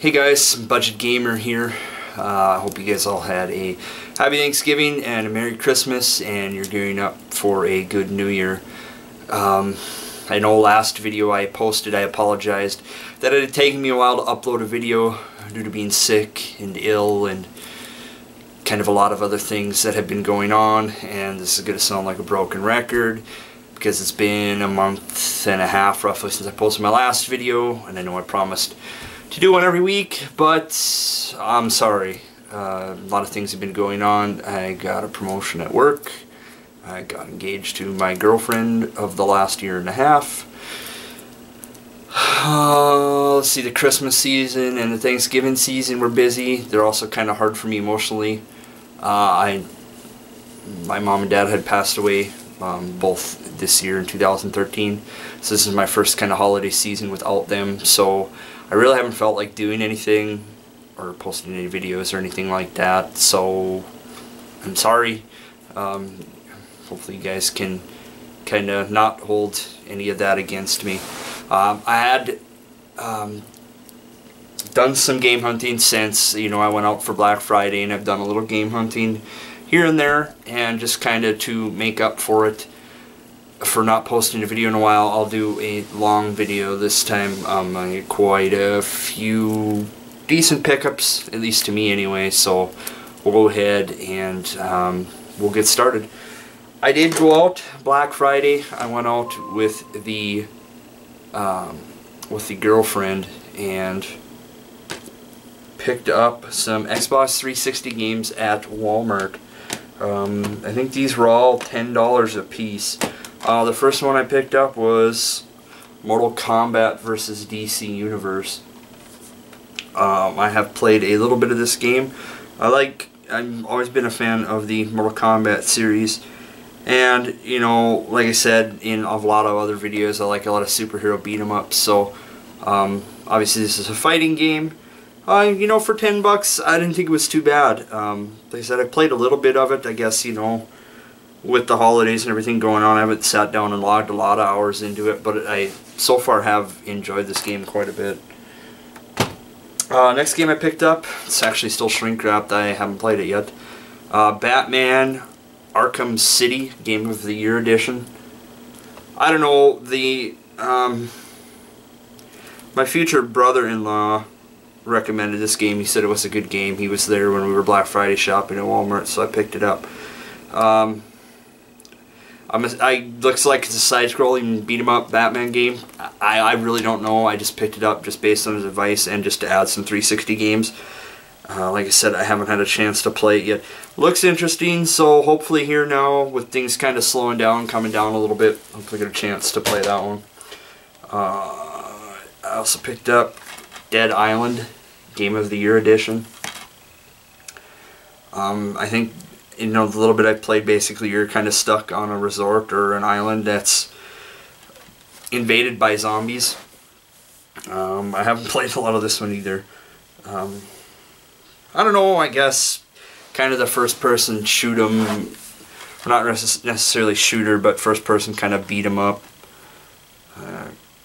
Hey guys, Budget Gamer here. I hope you guys all had a happy Thanksgiving and a Merry Christmas, and you're gearing up for a good New Year. I know last video I posted, I apologized that it had taken me a while to upload a video due to being sick and ill and kind of a lot of other things that have been going on, and this is going to sound like a broken record because it's been a month and a half roughly since I posted my last video, and I know I promised to do one every week, but I'm sorry. A lot of things have been going on. I got a promotion at work. I got engaged to my girlfriend of the last year and a half. Let's see, the Christmas season and the Thanksgiving season were busy. They're also kind of hard for me emotionally. My mom and dad had passed away both this year in 2013. So this is my first kind of holiday season without them. So I really haven't felt like doing anything or posting any videos or anything like that, so I'm sorry. Hopefully you guys can kind of not hold any of that against me. I had done some game hunting since, I went out for Black Friday, and I've done a little game hunting here and there, and just kind of to make up for it, for not posting a video in a while, I'll do a long video this time. I get quite a few decent pickups, at least to me anyway, so we'll go ahead and we'll get started. I did go out Black Friday. I went out with the girlfriend and picked up some Xbox 360 games at Walmart. I think these were all $10 a piece. The first one I picked up was Mortal Kombat vs. DC Universe. I have played a little bit of this game. I've always been a fan of the Mortal Kombat series, and like I said in a lot of other videos, I like a lot of superhero beat 'em ups. So obviously this is a fighting game. For $10, I didn't think it was too bad. Like I said, I played a little bit of it. I guess with the holidays and everything going on, I haven't sat down and logged a lot of hours into it, but I so far have enjoyed this game quite a bit. Next game I picked up, it's actually still shrink wrapped, I haven't played it yet. Batman Arkham City Game of the Year Edition. I don't know, my future brother-in-law recommended this game. He said it was a good game. He was there when we were Black Friday shopping at Walmart, so I picked it up. Looks like it's a side-scrolling beat-em-up Batman game. I really don't know. I just picked it up just based on his advice and just to add some 360 games. Like I said, I haven't had a chance to play it yet. Looks interesting, so hopefully here now, with things kind of slowing down, coming down a little bit, hopefully get a chance to play that one. I also picked up Dead Island Game of the Year Edition. I think the little bit I played, basically you're kind of stuck on a resort or an island that's invaded by zombies. I haven't played a lot of this one either. I don't know, I guess kind of the first person shoot 'em, not necessarily shooter, but first person kind of beat 'em up,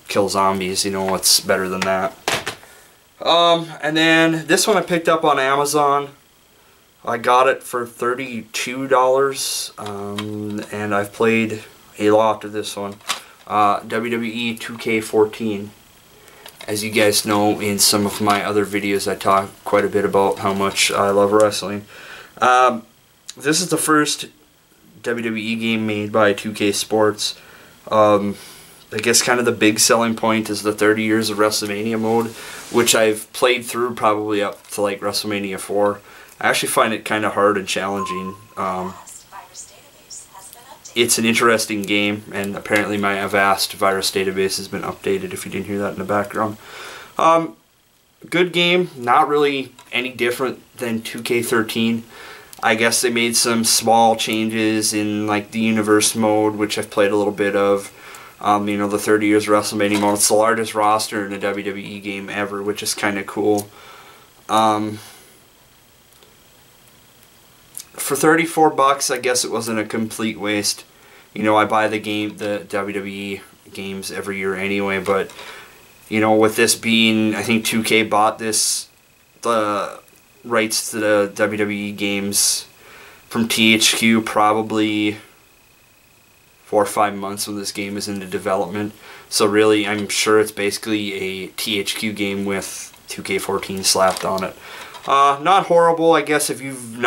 kill zombies, what's better than that. And then this one I picked up on Amazon. I got it for $32, and I've played a lot of this one. WWE 2K14. As you guys know, in some of my other videos I talk quite a bit about how much I love wrestling. This is the first WWE game made by 2K Sports. I guess kind of the big selling point is the 30 years of WrestleMania mode, which I've played through probably up to like WrestleMania 4. I actually find it kind of hard and challenging. It's an interesting game, and apparently my Avast virus database has been updated, if you didn't hear that in the background. Good game, not really any different than 2K13. I guess they made some small changes in like the universe mode, which I've played a little bit of. The 30 years of WrestleMania mode. It's the largest roster in a WWE game ever, which is kind of cool. For $34, I guess it wasn't a complete waste. I buy the WWE games every year anyway, but You know, with this being, I think 2K bought the rights to the WWE games from THQ probably 4 or 5 months when this game is into development. So really, I'm sure it's basically a THQ game with 2K14 slapped on it. Not horrible, I guess. If you've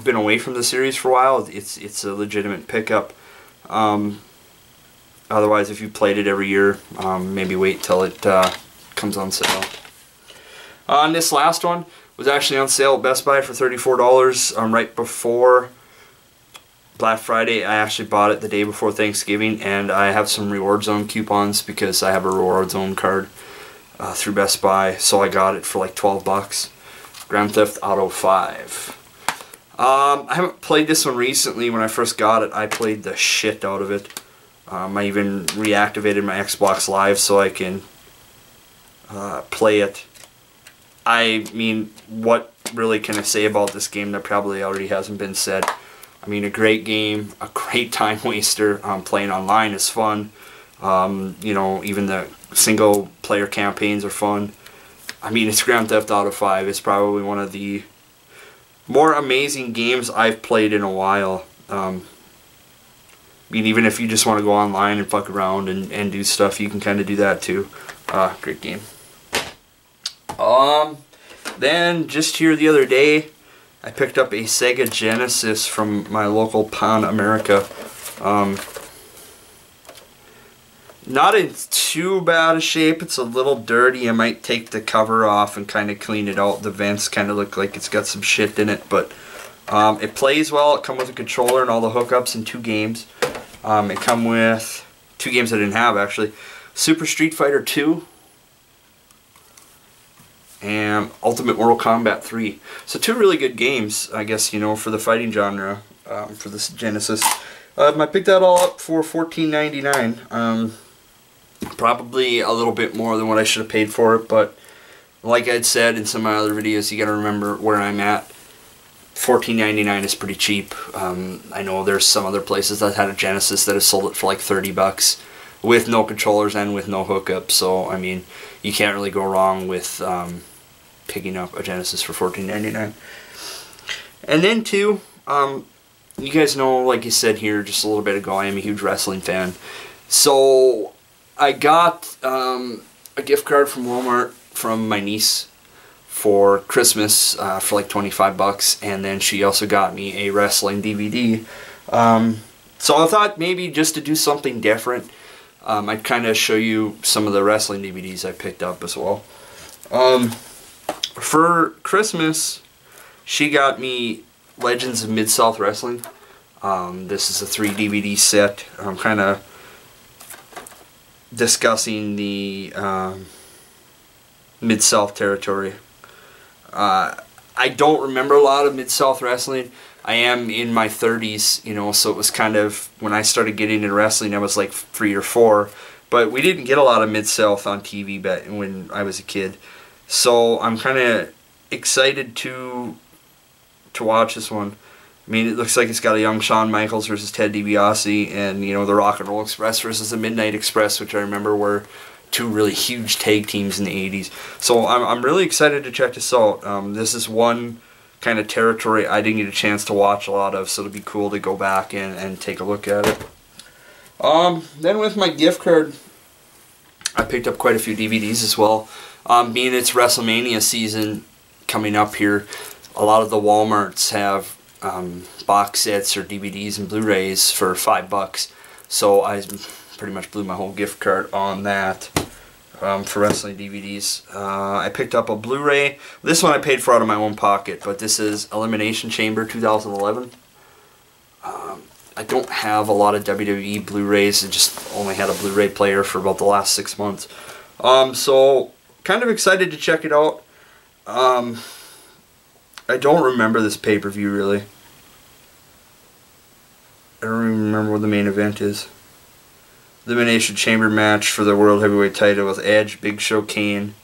been away from the series for a while, it's a legitimate pickup. Otherwise, if you played it every year, maybe wait till it comes on sale. And this last one was actually on sale at Best Buy for $34 right before Black Friday. I actually bought it the day before Thanksgiving, and I have some Reward Zone coupons because I have a Reward Zone card through Best Buy, so I got it for like 12 bucks. Grand Theft Auto 5. I haven't played this one recently. When I first got it, I played the shit out of it. I even reactivated my Xbox Live so I can play it. I mean, what really can I say about this game that probably already hasn't been said? I mean, a great game, a great time waster. Playing online is fun. You know, even the single player campaigns are fun. I mean, it's Grand Theft Auto 5. It's probably one of the more amazing games I've played in a while. I mean, even if you just want to go online and fuck around and do stuff, you can kind of do that too. Great game. Then just here the other day, I picked up a Sega Genesis from my local Pan America. Not in too bad a shape. It's a little dirty. I might take the cover off and kind of clean it out. The vents kind of look like it's got some shit in it, but it plays well. It comes with a controller and all the hookups and 2 games. It comes with 2 games I didn't have actually. Super Street Fighter 2 and Ultimate Mortal Kombat 3. So 2 really good games, I guess, you know, for the fighting genre, for this Genesis. I picked that all up for $14.99. Probably a little bit more than what I should have paid for it, but like I'd said in some of my other videos, you gotta remember where I'm at. $14.99 is pretty cheap. I know there's some other places that had a Genesis that have sold it for like 30 bucks with no controllers and with no hookup, so I mean, you can't really go wrong with picking up a Genesis for $14.99. And then too, you guys know, like you said here just a little bit ago, I am a huge wrestling fan. So I got a gift card from Walmart from my niece for Christmas for like 25 bucks, and then she also got me a wrestling DVD. So I thought maybe just to do something different, I'd kind of show you some of the wrestling DVDs I picked up as well. For Christmas, she got me Legends of Mid-South Wrestling. This is a 3 DVD set. I'm kind of discussing the Mid-South territory. I don't remember a lot of Mid-South wrestling. I am in my 30s, you know, so it was kind of, when I started getting into wrestling, I was like 3 or 4. But we didn't get a lot of Mid-South on TV back when I was a kid. So I'm kind of excited to watch this one. I mean, it looks like it's got a young Shawn Michaels versus Ted DiBiase, and, you know, the Rock and Roll Express versus the Midnight Express, which I remember were 2 really huge tag teams in the 80s. So I'm really excited to check this out. This is one kind of territory I didn't get a chance to watch a lot of, so it'll be cool to go back and take a look at it. Then with my gift card, I picked up quite a few DVDs as well. Being it's WrestleMania season coming up here, a lot of the Walmarts have box sets or DVDs and Blu-rays for $5. So I pretty much blew my whole gift card on that for wrestling DVDs. I picked up a Blu-ray. This one I paid for out of my own pocket, but this is Elimination Chamber 2011. I don't have a lot of WWE Blu-rays. I just only had a Blu-ray player for about the last 6 months. So kind of excited to check it out. I don't remember this pay-per-view really. I don't even remember what the main event is. Elimination Chamber match for the World Heavyweight title with Edge, Big Show, Kane,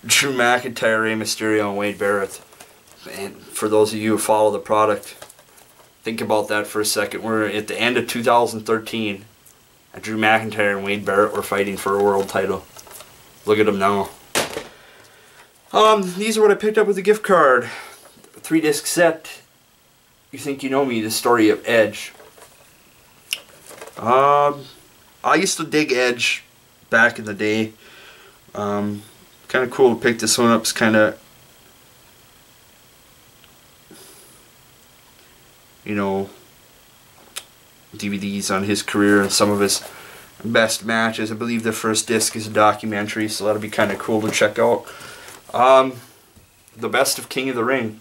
Drew McIntyre, Rey Mysterio, and Wade Barrett. And for those of you who follow the product, think about that for a second. We're at the end of 2013, and Drew McIntyre and Wade Barrett were fighting for a world title. Look at them now. These are what I picked up with the gift card. 3-disc set. You Think You Know Me, the story of Edge. I used to dig Edge back in the day. Kind of cool to pick this one up. It's kind of, you know, DVDs on his career and some of his best matches. I believe the first disc is a documentary, so that'll be kind of cool to check out. The best of King of the Ring.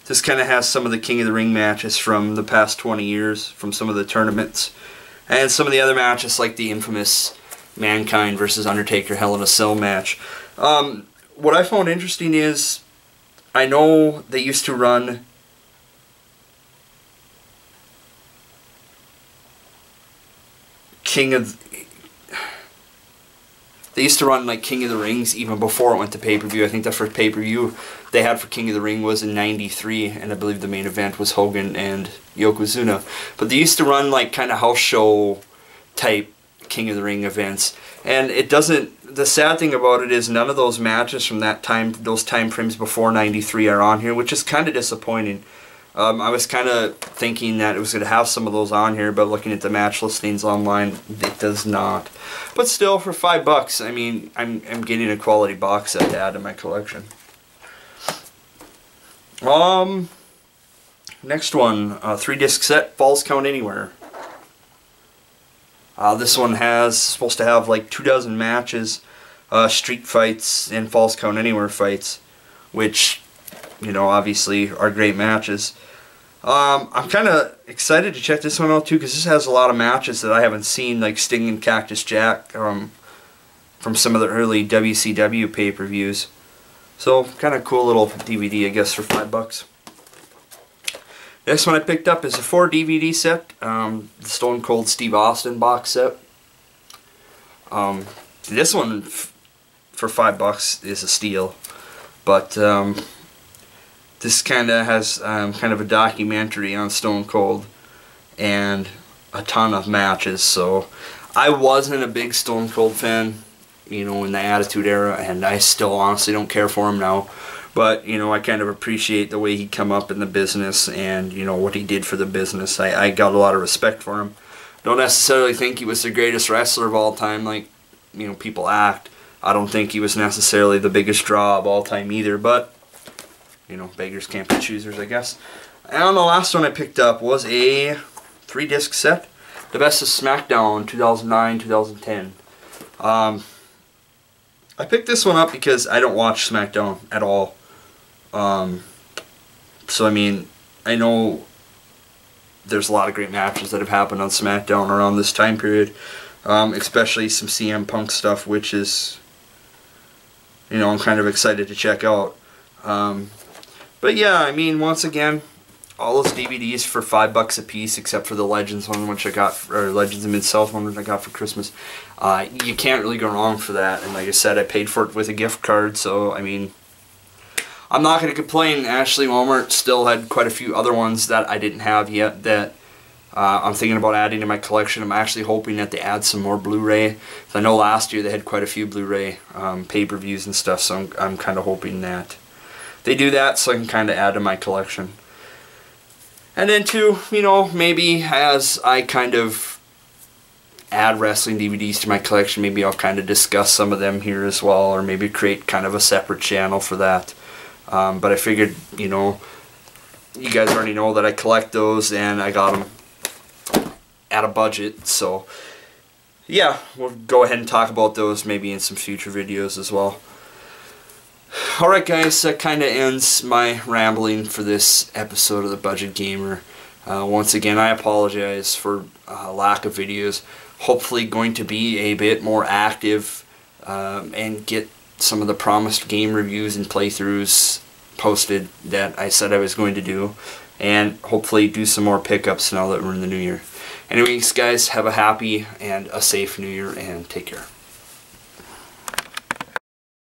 This kind of has some of the King of the Ring matches from the past 20 years, from some of the tournaments, and some of the other matches like the infamous Mankind versus Undertaker Hell in a Cell match. What I found interesting is, I know they used to run They used to run like King of the Rings even before it went to pay-per-view. I think the first pay-per-view they had for King of the Ring was in '93, and I believe the main event was Hogan and Yokozuna. But they used to run like kind of house show type King of the Ring events, and it doesn't. The sad thing about it is none of those matches from that time, those time frames before '93, are on here, which is kind of disappointing. I was kind of thinking that it was going to have some of those on here, but looking at the match listings online, it does not. But still, for $5, I mean, I'm getting a quality box set to add to my collection. Next one, 3-disc set, Falls Count Anywhere. This one supposed to have like 24 matches, street fights, and Falls Count Anywhere fights, which, you know, obviously are great matches. I'm kind of excited to check this one out too, because this has a lot of matches that I haven't seen, like Sting and Cactus Jack from some of the early WCW pay-per-views. So kind of cool little DVD, I guess, for $5. Next one I picked up is a 4-DVD set, the Stone Cold Steve Austin box set. This one for $5 is a steal, but this kind of has kind of a documentary on Stone Cold and a ton of matches. So I wasn't a big Stone Cold fan, you know, in the Attitude Era, and I still honestly don't care for him now. But, you know, I kind of appreciate the way he come up in the business and, you know, what he did for the business. I got a lot of respect for him. Don't necessarily think he was the greatest wrestler of all time like, you know, people act. I don't think he was necessarily the biggest draw of all time either, but, you know, beggars can't be choosers, I guess. And the last one I picked up was a 3-disc set, The Best of SmackDown 2009-2010. I picked this one up because I don't watch SmackDown at all. So I mean, I know there's a lot of great matches that have happened on SmackDown around this time period, especially some CM Punk stuff, which is, you know, I'm kind of excited to check out. But yeah, I mean, once again, all those DVDs for $5 a piece, except for the Legends one, which I got, or Legends of Mid-South one, which I got for Christmas. You can't really go wrong for that. And like I said, I paid for it with a gift card, so I mean, I'm not going to complain. Actually, Walmart still had quite a few other ones that I didn't have yet that I'm thinking about adding to my collection. I'm actually hoping that they add some more Blu-ray. I know last year they had quite a few Blu-ray pay-per-views and stuff, so I'm kind of hoping that they do that so I can kind of add to my collection. And then too, you know, maybe as I kind of add wrestling DVDs to my collection, maybe I'll kind of discuss some of them here as well, or maybe create kind of a separate channel for that. But I figured, you know, you guys already know that I collect those and I got them at a budget, so yeah, we'll go ahead and talk about those maybe in some future videos as well. Alright guys, that kind of ends my rambling for this episode of The Budget Gamer. Once again, I apologize for lack of videos. Hopefully going to be a bit more active and get some of the promised game reviews and playthroughs posted that I said I was going to do. And hopefully do some more pickups now that we're in the new year. Anyways guys, have a happy and a safe new year and take care.